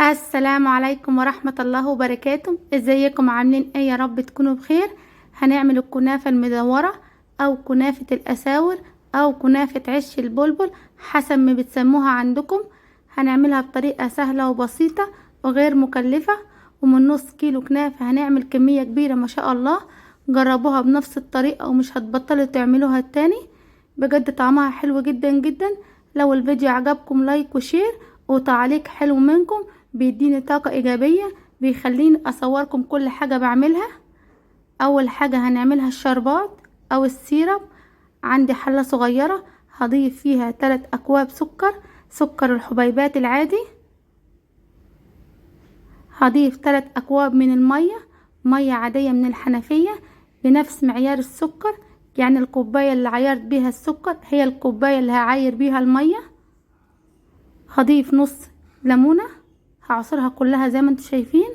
السلام عليكم ورحمة الله وبركاته. ازيكم عاملين ايه؟ يا رب تكونوا بخير. هنعمل الكنافة المدورة او كنافة الاساور او كنافة عش البلبل حسب ما بتسموها عندكم. هنعملها بطريقة سهلة وبسيطة وغير مكلفة، ومن نص كيلو كنافة هنعمل كمية كبيرة ما شاء الله. جربوها بنفس الطريقة ومش هتبطلوا تعملوها التاني، بجد طعمها حلو جدا جدا. لو الفيديو عجبكم لايك وشير وتعليق حلو منكم بيديني طاقة ايجابية، بيخليني اصوركم كل حاجة بعملها. اول حاجة هنعملها الشربات او السيرب. عندي حلة صغيرة هضيف فيها 3 اكواب سكر الحبيبات العادي. هضيف 3 اكواب من المية، مية عادية من الحنفية بنفس معيار السكر، يعني الكوباية اللي عيرت بيها السكر هي الكوباية اللي هعاير بيها المية. هضيف نص ليمونة هعصرها كلها زي ما انتم شايفين،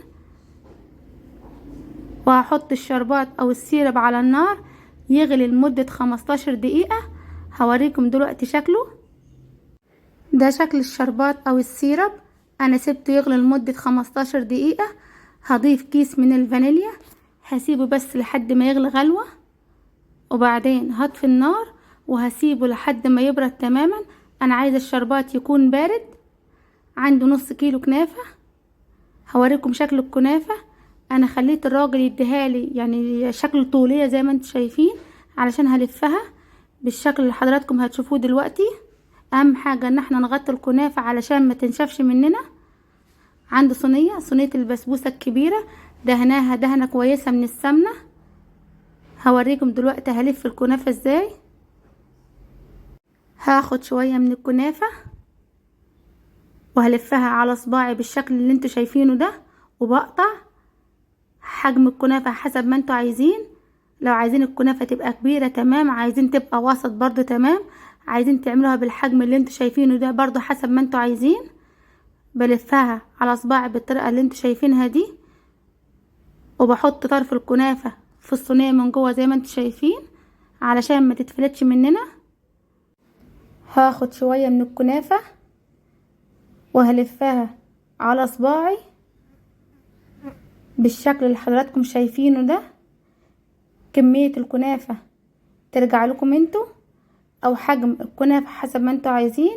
وهحط الشربات او السيرب على النار يغلي لمدة 15 دقيقة. هوريكم دلوقتي شكله. ده شكل الشربات او السيرب، انا سبته يغلي لمدة 15 دقيقة. هضيف كيس من الفانيليا، هسيبه بس لحد ما يغلي غلوة، وبعدين هطفي النار وهسيبه لحد ما يبرد تماما. انا عايزة الشربات يكون بارد. عنده نص كيلو كنافة. هوريكم شكل الكنافة. انا خليت الراجل يديهالي يعني شكل طولية زي ما انتم شايفين، علشان هلفها بالشكل اللي حضراتكم هتشوفوه دلوقتي. اهم حاجة ان احنا نغطي الكنافة علشان ما تنشفش مننا. عندي صينية البسبوسة الكبيرة دهناها دهنة كويسة من السمنة. هوريكم دلوقتي هلف الكنافة ازاي. هاخد شوية من الكنافة وهلفها على صباعي بالشكل اللي انتوا شايفينه ده، وبقطع حجم الكنافة حسب ما انتوا عايزين. لو عايزين الكنافة تبقى كبيرة تمام، عايزين تبقى وسط برضو تمام، عايزين تعملوها بالحجم اللي انتوا شايفينه ده برضو حسب ما انتوا عايزين. بلفها على صباعي بالطريقة اللي انتوا شايفينها دي، وبحط طرف الكنافة في الصينية من جوه زي ما انتوا شايفين علشان ما تتفلتش مننا. هاخد شوية من الكنافة وهلفها على صباعي بالشكل اللي حضراتكم شايفينه ده. كمية الكنافة ترجع لكم انتوا، او حجم الكنافة حسب ما انتوا عايزين.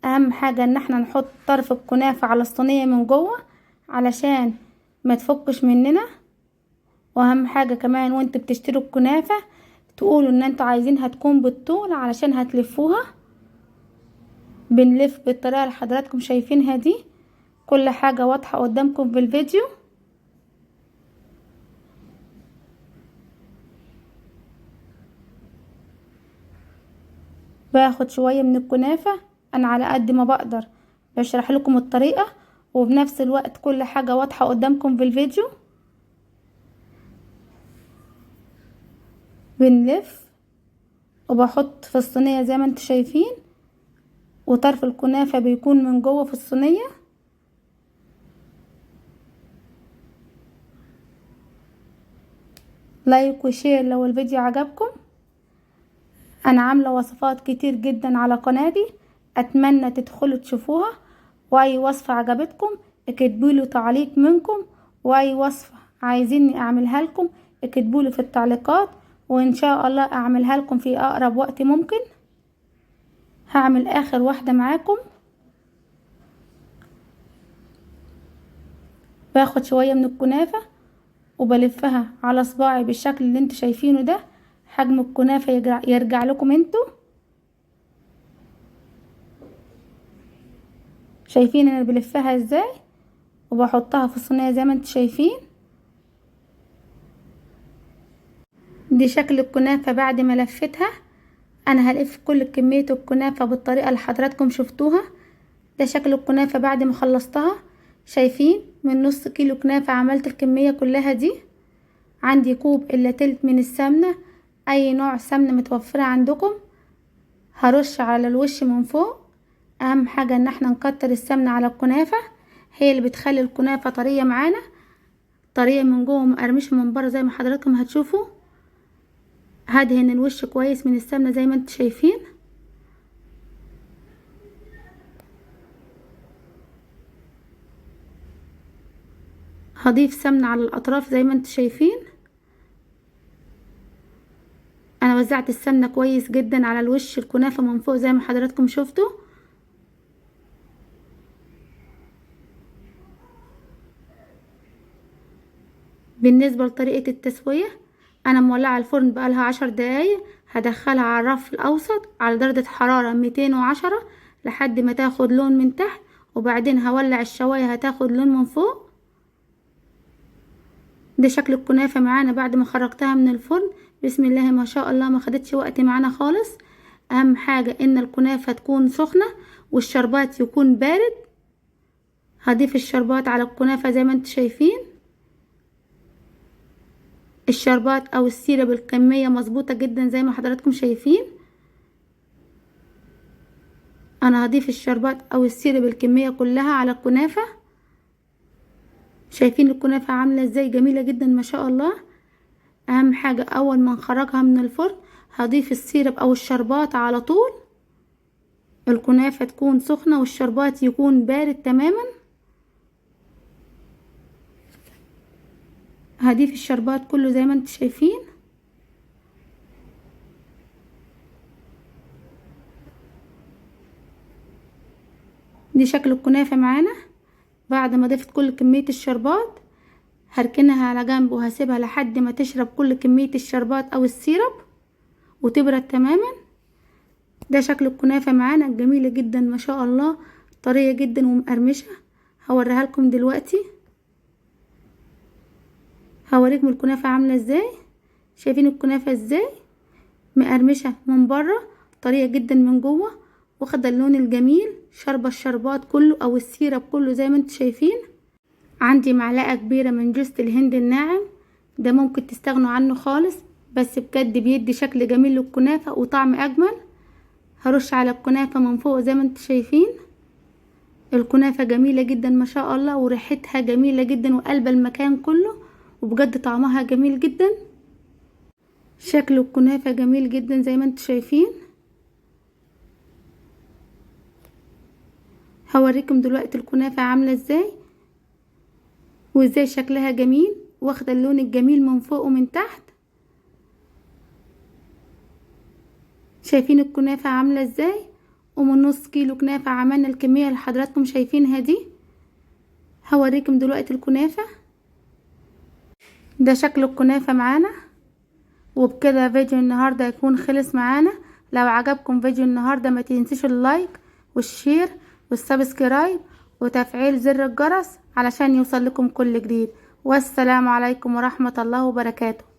اهم حاجة ان احنا نحط طرف الكنافة على الصينية من جوه علشان ما تفكش مننا. واهم حاجة كمان وانتوا بتشتروا الكنافة تقولوا ان انتوا عايزينها تكون بالطول علشان هتلفوها. بنلف بالطريقة اللي حضراتكم شايفينها دي، كل حاجة واضحة قدامكم في الفيديو. باخد شوية من الكنافة، انا على قد ما بقدر بشرح لكم الطريقة، وبنفس الوقت كل حاجة واضحة قدامكم في الفيديو. بنلف وبحط في الصينية زي ما انتوا شايفين، وطرف الكنافة بيكون من جوه في الصينية. لايك وشير لو الفيديو عجبكم. انا عاملة وصفات كتير جدا على قناتي، اتمنى تدخلوا تشوفوها. واي وصفة عجبتكم اكتبولي تعليق منكم، واي وصفة عايزيني اعملها لكم اكتبولي في التعليقات، وان شاء الله اعملها لكم في اقرب وقت ممكن. هعمل اخر واحدة معاكم. باخد شوية من الكنافة وبلفها على صباعي بالشكل اللي انتوا شايفينه ده. حجم الكنافة يرجع لكم انتوا. شايفين انا بلفها ازاي، وبحطها في الصينية زي ما انتوا شايفين. دي شكل الكنافة بعد ما لفتها. انا هلف كل كمية الكنافة بالطريقة اللي حضراتكم شفتوها. ده شكل الكنافة بعد ما خلصتها. شايفين من نص كيلو كنافة عملت الكمية كلها دي. عندي كوب الا تلت من السمنة، اي نوع سمنة متوفرة عندكم. هرش على الوش من فوق. اهم حاجة ان احنا نكتر السمنة على الكنافة، هي اللي بتخلي الكنافة طرية معانا، طرية من جوه مقرمشة من بره زي ما حضراتكم هتشوفوا. هدهن الوش كويس من السمنة زي ما انتوا شايفين. هضيف سمنة على الاطراف زي ما انتم شايفين. انا وزعت السمنة كويس جدا على الوش الكنافة من فوق زي ما حضراتكم شفتوا. بالنسبة لطريقة التسوية، انا مولعة الفرن بقالها 10 دقايق. هدخلها على الرف الاوسط على درجة حرارة 210 لحد ما تاخد لون من تحت، وبعدين هولع الشواية هتاخد لون من فوق. ده شكل الكنافة معانا بعد ما خرجتها من الفرن. بسم الله ما شاء الله، ما خدتش وقت معانا خالص. اهم حاجة ان الكنافة تكون سخنة والشربات يكون بارد. هضيف الشربات على الكنافة زي ما انتم شايفين. الشربات او السيرب الكمية مظبوطة جدا زي ما حضراتكم شايفين. انا هضيف الشربات او السيرب الكمية كلها على الكنافة. شايفين الكنافة عاملة ازاي؟ جميلة جدا ما شاء الله. اهم حاجة اول ما نخرجها من الفرن هضيف السيرب او الشربات على طول. الكنافة تكون سخنة والشربات يكون بارد تماما. هضيف الشربات كله زي ما انتم شايفين. دي شكل الكنافة معانا بعد ما ضفت كل كمية الشربات. هركنها على جنب وهسيبها لحد ما تشرب كل كمية الشربات او السيرب وتبرد تماما. ده شكل الكنافة معانا جميلة جدا ما شاء الله، طرية جدا ومقرمشة. هوريها لكم دلوقتي. هوريكم الكنافة عاملة ازاي. شايفين الكنافة ازاي؟ مقرمشة من بره، طرية جدا من جوه، واخدة اللون الجميل، شاربة الشربات كله او السيرب كله زي ما انتم شايفين. عندي معلقة كبيرة من جوز الهند الناعم، ده ممكن تستغنوا عنه خالص، بس بجد بيدي شكل جميل للكنافة وطعم اجمل. هرش على الكنافة من فوق زي ما انتم شايفين. الكنافة جميلة جدا ما شاء الله، وريحتها جميلة جدا وقلبة المكان كله، وبجد طعمها جميل جدا. شكل الكنافة جميل جدا زي ما انتم شايفين. هوريكم دلوقتي الكنافة عاملة ازاي وازاي شكلها جميل، واخدة اللون الجميل من فوق ومن تحت. شايفين الكنافة عاملة ازاي؟ ومن نص كيلو كنافة عملنا الكمية اللي حضراتكم شايفينها دي. هوريكم دلوقتي الكنافة. ده شكل الكنافة معانا. وبكده فيديو النهاردة يكون خلص معانا. لو عجبكم فيديو النهاردة ما تنسيش اللايك والشير والسبسكرايب وتفعيل زر الجرس علشان يوصل لكم كل جديد. والسلام عليكم ورحمة الله وبركاته.